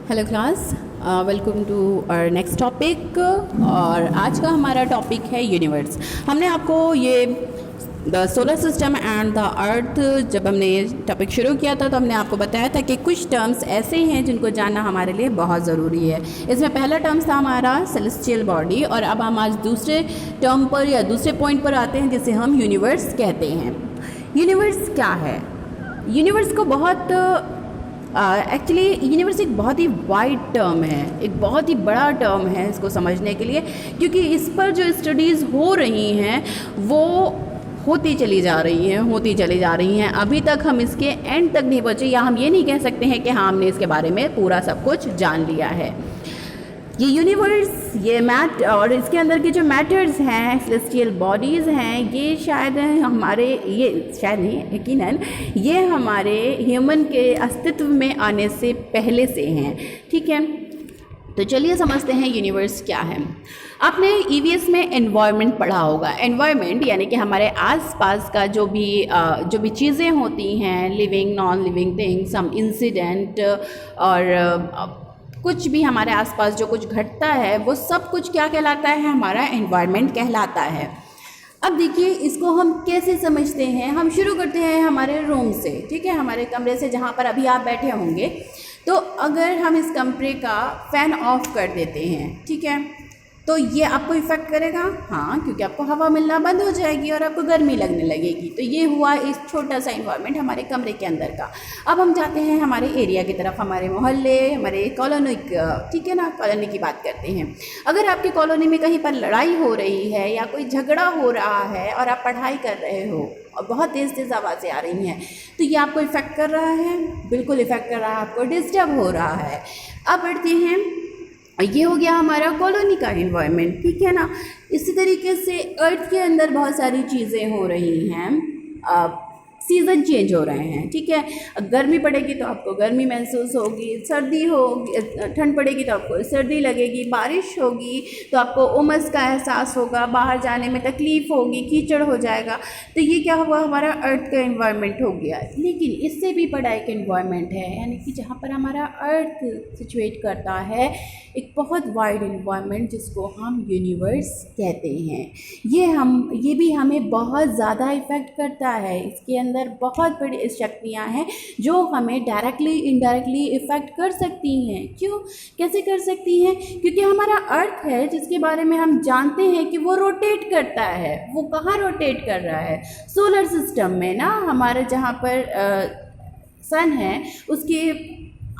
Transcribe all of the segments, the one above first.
Hello class, welcome to our next topic. और आज का हमारा टॉपिक है यूनिवर्स। हमने आपको ये the solar system and the earth, जब हमने ये टॉपिक शुरू किया था तो हमने आपको बताया था कि कुछ टर्म्स ऐसे हैं जिनको जानना हमारे लिए बहुत ज़रूरी है। इसमें पहला टर्म्स था हमारा सेलेस्टियल बॉडी, और अब हम आज दूसरे टर्म पर या दूसरे पॉइंट पर आते हैं जिसे हम यूनिवर्स कहते हैं। यूनिवर्स क्या है? यूनिवर्स को बहुत एक्चुअली यूनिवर्स एक बहुत ही वाइड टर्म है, एक बहुत ही बड़ा टर्म है इसको समझने के लिए, क्योंकि इस पर जो स्टडीज़ हो रही हैं वो होती चली जा रही हैं। अभी तक हम इसके एंड तक नहीं पहुँचे, या हम ये नहीं कह सकते हैं कि हाँ हमने इसके बारे में पूरा सब कुछ जान लिया है। ये यूनिवर्स, ये मैट और इसके अंदर के जो मैटर्स हैं, सेलेस्टियल बॉडीज़ हैं, ये शायद हमारे, ये शायद नहीं, यकीनन ये हमारे ह्यूमन के अस्तित्व में आने से पहले से हैं। ठीक है, तो चलिए समझते हैं यूनिवर्स क्या है। आपने ईवीएस में एनवायरनमेंट पढ़ा होगा। एनवायरनमेंट यानी कि हमारे आसपास का जो भी चीज़ें होती हैं, living non living things, some incident, और कुछ भी हमारे आसपास जो कुछ घटता है वो सब कुछ क्या कहलाता है? हमारा एनवायरनमेंट कहलाता है। अब देखिए इसको हम कैसे समझते हैं। हम शुरू करते हैं हमारे रूम से, ठीक है, हमारे कमरे से, जहाँ पर अभी आप बैठे होंगे। तो अगर हम इस कमरे का फ़ैन ऑफ कर देते हैं, ठीक है, तो ये आपको इफ़ेक्ट करेगा? हाँ, क्योंकि आपको हवा मिलना बंद हो जाएगी और आपको गर्मी लगने लगेगी। तो ये हुआ इस छोटा सा इन्वायरमेंट हमारे कमरे के अंदर का। अब हम जाते हैं हमारे एरिया की तरफ, हमारे मोहल्ले, हमारे कॉलोनी, ठीक है ना, कॉलोनी की बात करते हैं। अगर आपकी कॉलोनी में कहीं पर लड़ाई हो रही है या कोई झगड़ा हो रहा है और आप पढ़ाई कर रहे हो और बहुत तेज़ तेज़ आवाज़ें आ रही हैं, तो ये आपको इफ़ेक्ट कर रहा है? बिल्कुल इफ़ेक्ट कर रहा है, आपको डिस्टर्ब हो रहा है। अब बढ़ते हैं, ये हो गया हमारा कॉलोनी का एनवायरनमेंट, ठीक है ना। इसी तरीके से अर्थ के अंदर बहुत सारी चीज़ें हो रही हैं। सीज़न चेंज हो रहे हैं, ठीक है। गर्मी पड़ेगी तो आपको गर्मी महसूस होगी, सर्दी होगी, ठंड पड़ेगी तो आपको सर्दी लगेगी, बारिश होगी तो आपको उमस का एहसास होगा, बाहर जाने में तकलीफ़ होगी, कीचड़ हो जाएगा। तो ये क्या हुआ? हमारा अर्थ का एनवायरनमेंट हो गया। लेकिन इससे भी बड़ा एक एनवायरनमेंट है, यानी कि जहाँ पर हमारा अर्थ सिचुएट करता है, एक बहुत वाइड एनवायरनमेंट जिसको हम यूनिवर्स कहते हैं। ये भी हमें बहुत ज़्यादा इफ़ेक्ट करता है। इसके अंदर बहुत बड़ी शक्तियाँ हैं जो हमें डायरेक्टली इनडायरेक्टली इफ़ेक्ट कर सकती हैं। क्यों? कैसे कर सकती हैं? क्योंकि हमारा अर्थ है जिसके बारे में हम जानते हैं कि वो रोटेट करता है। वो कहाँ रोटेट कर रहा है? सोलर सिस्टम में ना, हमारे जहाँ पर सन है उसके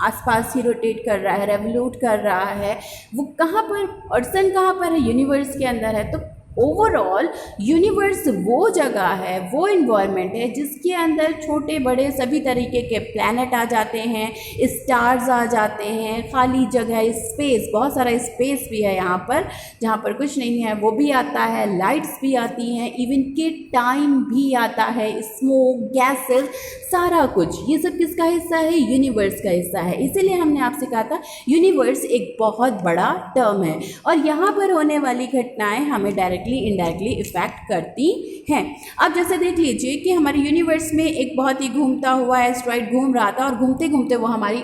आसपास ही रोटेट कर रहा है, रेवोल्यूट कर रहा है। वो कहाँ पर, और सन कहाँ पर है? यूनिवर्स के अंदर है। तो ओवरऑल यूनिवर्स वो जगह है, वो इन्वायरमेंट है जिसके अंदर छोटे बड़े सभी तरीके के प्लैनेट आ जाते हैं, स्टार्स आ जाते हैं, खाली जगह, स्पेस, बहुत सारा स्पेस भी है यहाँ पर, जहाँ पर कुछ नहीं है वो भी आता है, लाइट्स भी आती हैं, इवन कि टाइम भी आता है, स्मोक, गैसेस, सारा कुछ। ये सब किसका हिस्सा है? यूनिवर्स का हिस्सा है। इसीलिए हमने आपसे कहा था यूनिवर्स एक बहुत बड़ा टर्म है, और यहाँ पर होने वाली घटनाएं हमें डायरेक्टली इनडायरेक्टली इफेक्ट करती हैं। अब जैसे देख लीजिए कि हमारे यूनिवर्स में एक बहुत ही घूमता हुआ एस्ट्रॉइड घूम रहा था, और घूमते घूमते वो हमारी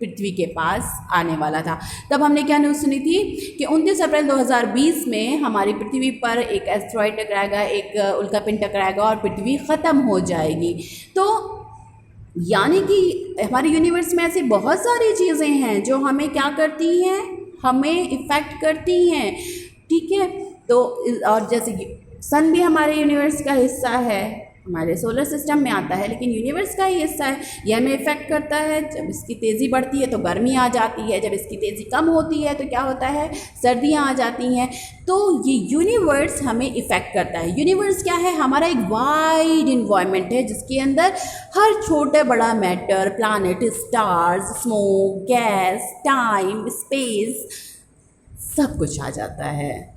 पृथ्वी के पास आने वाला था। तब हमने क्या न्यूज़ सुनी थी कि 29 अप्रैल 2020 में हमारी पृथ्वी पर एक एस्ट्रॉइड टकराएगा, एक उल्कापिंड टकराएगा और पृथ्वी ख़त्म हो जाएगी। तो यानी कि हमारे यूनिवर्स में ऐसी बहुत सारी चीज़ें हैं जो हमें क्या करती हैं? हमें इफ़ेक्ट करती हैं, ठीक है। तो और जैसे कि सन भी हमारे यूनिवर्स का हिस्सा है, हमारे सोलर सिस्टम में आता है, लेकिन यूनिवर्स का ही हिस्सा है। यह हमें इफ़ेक्ट करता है। जब इसकी तेज़ी बढ़ती है तो गर्मी आ जाती है, जब इसकी तेज़ी कम होती है तो क्या होता है? सर्दियाँ आ जाती हैं। तो ये यूनिवर्स हमें इफ़ेक्ट करता है। यूनिवर्स क्या है? हमारा एक वाइड इन्वायरमेंट है जिसके अंदर हर छोटा बड़ा matter, planet, stars, smoke, gas, time, space, सब कुछ आ जाता है।